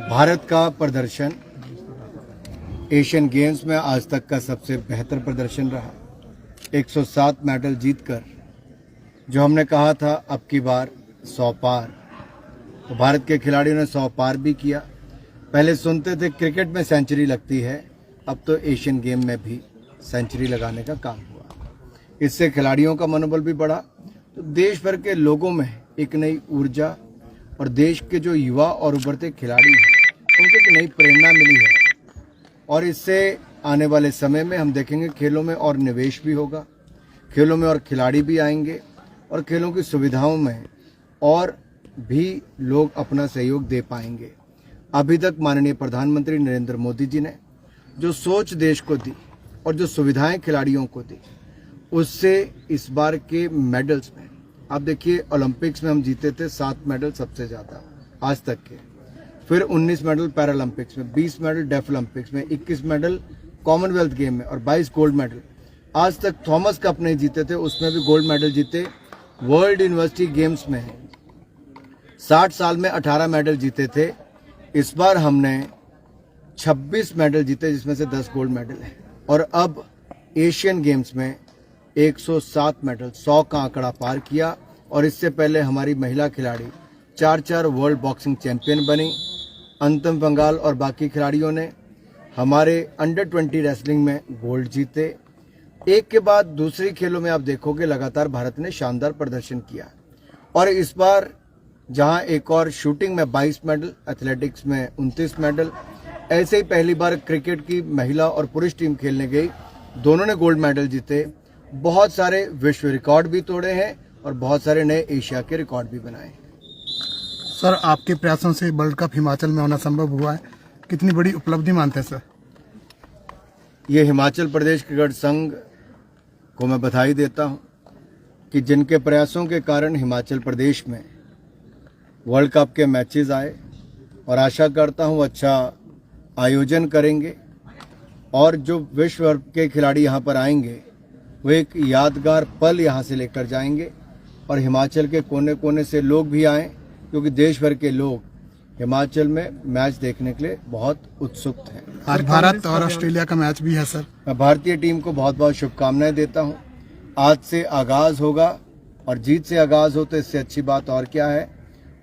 भारत का प्रदर्शन Asian games में आज तक का सबसे बेहतर प्रदर्शन रहा। 107 मेडल जीतकर जो हमने कहा था अब की बार 100 पार, तो भारत के खिलाड़ियों ने 100 पार भी किया। पहले सुनते थे क्रिकेट में सेंचुरी लगती है, अब तो एशियन गेम में भी सेंचुरी लगाने का काम हुआ। इससे खिलाड़ियों का मनोबल भी बढ़ा, तो देश भर के लोगों में एक नई ऊर्जा और देश के जो युवा और उभरते खिलाड़ी हैं उनको एक नई प्रेरणा मिली है। और इससे आने वाले समय में हम देखेंगे खेलों में और निवेश भी होगा, खेलों में और खिलाड़ी भी आएंगे और खेलों की सुविधाओं में और भी लोग अपना सहयोग दे पाएंगे। अभी तक माननीय प्रधानमंत्री नरेंद्र मोदी जी ने जो सोच देश को दी और जो सुविधाएं खिलाड़ियों को दी, उससे इस बार के मेडल्स में आप देखिए, ओलंपिक्स में हम जीते थे 7 मेडल सबसे ज़्यादा आज तक के, फिर 19 मेडल पैरालंपिक्स में, 20 मेडल डेफ ओलंपिक्स में, 21 मेडल कॉमनवेल्थ गेम में और 22 गोल्ड मेडल। आज तक थॉमस कप नहीं जीते थे, उसमें भी गोल्ड मेडल जीते। वर्ल्ड यूनिवर्सिटी गेम्स में 60 साल में 18 मेडल जीते थे, इस बार हमने 26 मेडल जीते जिसमें से 10 गोल्ड मेडल हैं। और अब एशियन गेम्स में 107 मेडल, 100 का आंकड़ा पार किया। और इससे पहले हमारी महिला खिलाड़ी 4 वर्ल्ड बॉक्सिंग चैंपियन बनी। अंतम बंगाल और बाकी खिलाड़ियों ने हमारे अंडर 20 रेसलिंग में गोल्ड जीते। एक के बाद दूसरी खेलों में आप देखोगे लगातार भारत ने शानदार प्रदर्शन किया। और इस बार जहां एक और शूटिंग में 22 मेडल, एथलेटिक्स में 29 मेडल, ऐसे ही पहली बार क्रिकेट की महिला और पुरुष टीम खेलने गई, दोनों ने गोल्ड मेडल जीते। बहुत सारे विश्व रिकॉर्ड भी तोड़े हैं और बहुत सारे नए एशिया के रिकॉर्ड भी बनाए। सर, आपके प्रयासों से वर्ल्ड कप हिमाचल में होना संभव हुआ है, कितनी बड़ी उपलब्धि मानते हैं सर? ये हिमाचल प्रदेश क्रिकेट संघ को मैं बधाई देता हूं कि जिनके प्रयासों के कारण हिमाचल प्रदेश में वर्ल्ड कप के मैचेस आए, और आशा करता हूं अच्छा आयोजन करेंगे और जो विश्व के खिलाड़ी यहां पर आएंगे वो एक यादगार पल यहां से लेकर जाएंगे। और हिमाचल के कोने कोने से लोग भी आएँ, क्योंकि देश भर के लोग हिमाचल में मैच देखने के लिए बहुत उत्सुक हैं। आज भारत और ऑस्ट्रेलिया का मैच भी है सर। मैं भारतीय टीम को बहुत बहुत शुभकामनाएं देता हूं। आज से आगाज होगा और जीत से आगाज हो तो इससे अच्छी बात और क्या है।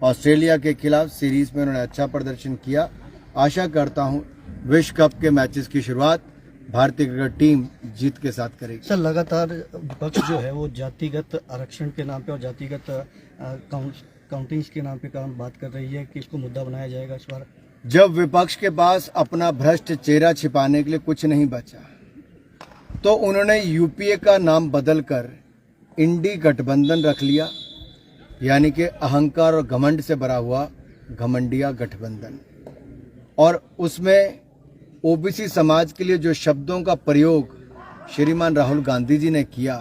ऑस्ट्रेलिया के खिलाफ सीरीज में उन्होंने अच्छा प्रदर्शन किया। आशा करता हूं विश्व कप के मैचेस की शुरुआत भारतीय क्रिकेट टीम जीत के साथ करेगी। सर, लगातार विपक्ष जो है वो जातिगत आरक्षण के नाम पे और जातिगत काउंटिंग्स के नाम पे काम बात कर रही है कि इसको मुद्दा बनाया जाएगा इस बार। जब विपक्ष के पास अपना भ्रष्ट चेहरा छिपाने के लिए कुछ नहीं बचा, तो उन्होंने यूपीए का नाम बदलकर इंडी गठबंधन रख लिया, यानी कि अहंकार और घमंड से भरा हुआ घमंडिया गठबंधन। और उसमें ओबीसी समाज के लिए जो शब्दों का प्रयोग श्रीमान राहुल गांधी जी ने किया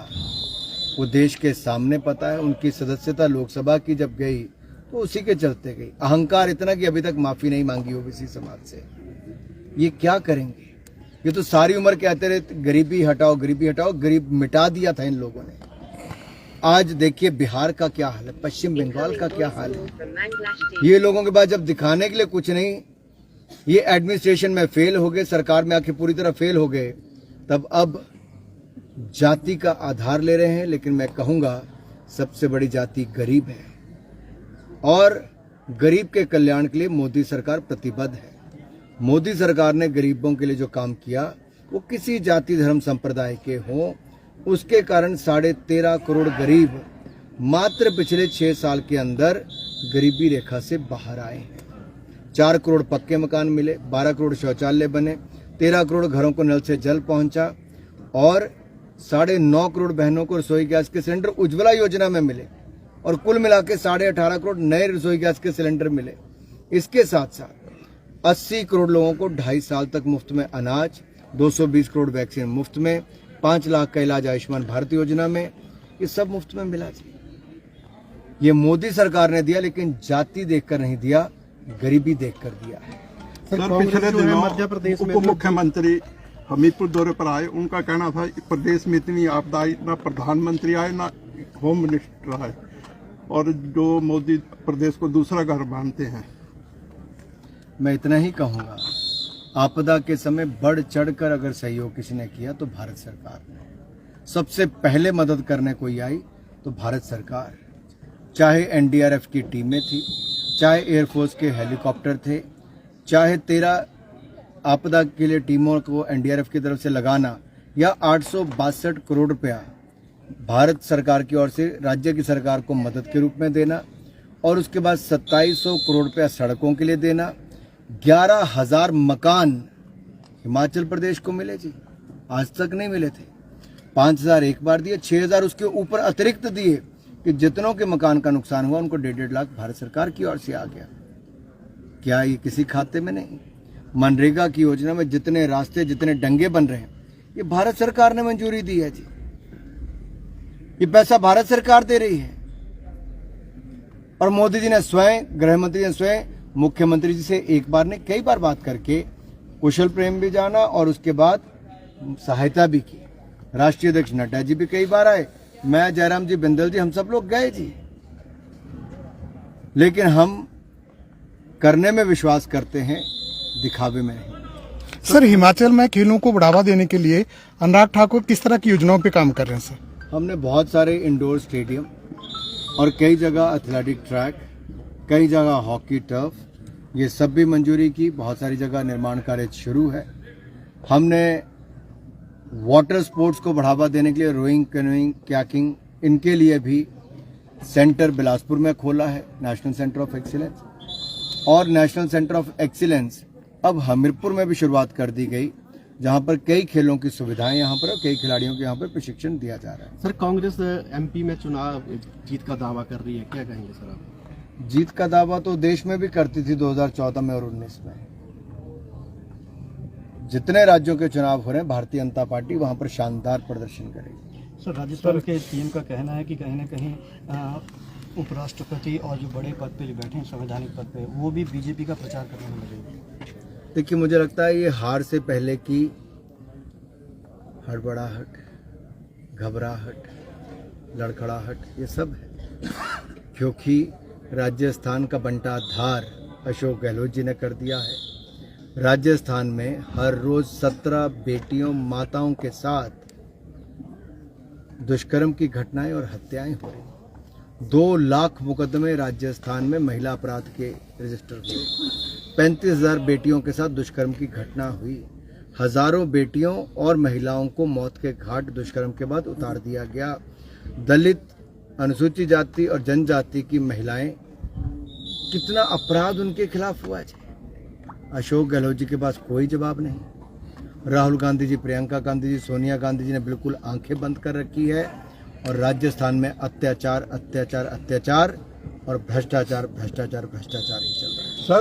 वो देश के सामने पता है। उनकी सदस्यता लोकसभा की जब गई तो उसी के चलते गई। अहंकार इतना कि अभी तक माफी नहीं मांगी ओबीसी समाज से। ये क्या करेंगे? ये तो सारी उम्र कहते रहे गरीबी हटाओ, गरीबी हटाओ, गरीब मिटा दिया था इन लोगों ने। आज देखिए बिहार का क्या हाल है, पश्चिम बंगाल का क्या हाल है। ये लोगों के पास जब दिखाने के लिए कुछ नहीं, ये एडमिनिस्ट्रेशन में फेल हो गए, सरकार में आके पूरी तरह फेल हो गए, तब अब जाति का आधार ले रहे हैं। लेकिन मैं कहूंगा सबसे बड़ी जाति गरीब है और गरीब के कल्याण के लिए मोदी सरकार प्रतिबद्ध है। मोदी सरकार ने गरीबों के लिए जो काम किया वो किसी जाति धर्म संप्रदाय के हों, उसके कारण 13.5 करोड़ गरीब मात्र पिछले 6 साल के अंदर गरीबी रेखा से बाहर आए हैं। 4 करोड़ पक्के मकान मिले, 12 करोड़ शौचालय बने, 13 करोड़ घरों को नल से जल पहुंचा और 9.5 करोड़ बहनों को रसोई गैस के सिलेंडर उज्ज्वला योजना में मिले और कुल मिला के 18.5 करोड़ नए रसोई गैस के सिलेंडर मिले। इसके साथ साथ 80 करोड़ लोगों को 2.5 साल तक मुफ्त में अनाज, 220 करोड़ वैक्सीन मुफ्त में, 5 लाख का इलाज आयुष्मान भारत योजना में, ये सब मुफ्त में मिला जी। ये मोदी सरकार ने दिया, लेकिन जाति देखकर नहीं दिया, गरीबी देखकर दिया है। सर, पिछले दिनों मध्य प्रदेश में उप मुख्यमंत्री हमीरपुर दौरे पर आए, उनका कहना था प्रदेश में इतनी आपदा आई, ना प्रधानमंत्री आए ना होम मिनिस्टर आए, और जो मोदी प्रदेश को दूसरा घर मानते हैं। मैं इतना ही कहूँगा, आपदा के समय बढ़ चढ़कर अगर सहयोग किसी ने किया तो भारत सरकार ने। सबसे पहले मदद करने कोई आई तो भारत सरकार, चाहे एनडीआरएफ की टीमें थी, चाहे एयरफोर्स के हेलीकॉप्टर थे, चाहे 13 आपदा के लिए टीमों को एनडीआरएफ की तरफ से लगाना, या 862 करोड़ रुपया भारत सरकार की ओर से राज्य की सरकार को मदद के रूप में देना, और उसके बाद 2700 करोड़ रुपया सड़कों के लिए देना। 11,000 मकान हिमाचल प्रदेश को मिले जी, आज तक नहीं मिले थे। 5,000 एक बार दिए, 6,000 उसके ऊपर अतिरिक्त दिए कि जितनों के मकान का नुकसान हुआ उनको 1.5 लाख भारत सरकार की ओर से आ गया। क्या ये किसी खाते में नहीं? मनरेगा की योजना में जितने रास्ते, जितने डंगे बन रहे हैं, ये भारत सरकार ने मंजूरी दी है जी। ये पैसा भारत सरकार दे रही है। और मोदी जी ने स्वयं, गृह मंत्री ने स्वयं मुख्यमंत्री जी से एक बार ने कई बार बात करके कुशल प्रेम भी जाना और उसके बाद सहायता भी की। राष्ट्रीय अध्यक्ष नड्डा जी भी कई बार आए, मैं, जयराम जी, बिंदल जी, हम सब लोग गए जी। लेकिन हम करने में विश्वास करते हैं, दिखावे में नहीं। सर, हिमाचल में खेलों को बढ़ावा देने के लिए अनुराग ठाकुर किस तरह की योजनाओं पे काम कर रहे हैं सर? हमने बहुत सारे इंडोर स्टेडियम और कई जगह एथलेटिक ट्रैक, कई जगह हॉकी टर्फ, ये सब भी मंजूरी की। बहुत सारी जगह निर्माण कार्य शुरू है। हमने वाटर स्पोर्ट्स को बढ़ावा देने के लिए रोइंग, कैनोइंग, कयाकिंग, इनके लिए भी सेंटर बिलासपुर में खोला है, नेशनल सेंटर ऑफ एक्सीलेंस। और नेशनल सेंटर ऑफ एक्सीलेंस अब हमीरपुर में भी शुरुआत कर दी गई, जहां पर कई खेलों की सुविधाएं यहाँ पर और कई खिलाड़ियों को यहाँ पर प्रशिक्षण दिया जा रहा है। सर, कांग्रेस एमपी में चुनाव जीत का दावा कर रही है, क्या कहेंगे सर आप? जीत का दावा तो देश में भी करती थी 2014 में और 19 में। जितने राज्यों के चुनाव हो रहे हैं, भारतीय जनता पार्टी वहां पर शानदार प्रदर्शन करेगी। सर, राजस्थान के सीएम का कहना है कि कहीं ना कहीं उपराष्ट्रपति और जो बड़े पद पे जो बैठे हैं संवैधानिक पद पे, वो भी बीजेपी का प्रचार करने में लगे। देखिए, मुझे लगता है ये हार से पहले की हड़बड़ाहट, घबराहट, लड़खड़ाहट, ये सब है। क्योंकि राजस्थान का बंटाधार अशोक गहलोत जी ने कर दिया है। राजस्थान में हर रोज 17 बेटियों, माताओं के साथ दुष्कर्म की घटनाएं और हत्याएं हो रही। 2 लाख मुकदमे राजस्थान में महिला अपराध के रजिस्टर हुए। 35,000 बेटियों के साथ दुष्कर्म की घटना हुई। हजारों बेटियों और महिलाओं को मौत के घाट दुष्कर्म के बाद उतार दिया गया। दलित, अनुसूचित जाति और जनजाति की महिलाएं, कितना अपराध उनके खिलाफ हुआ है। अशोक गहलोत जी के पास कोई जवाब नहीं। राहुल गांधी जी, प्रियंका गांधी जी, सोनिया गांधी जी ने बिल्कुल आंखें बंद कर रखी है और राजस्थान में अत्याचार, अत्याचार, अत्याचार और भ्रष्टाचार, भ्रष्टाचार, भ्रष्टाचार ही चल रहा है।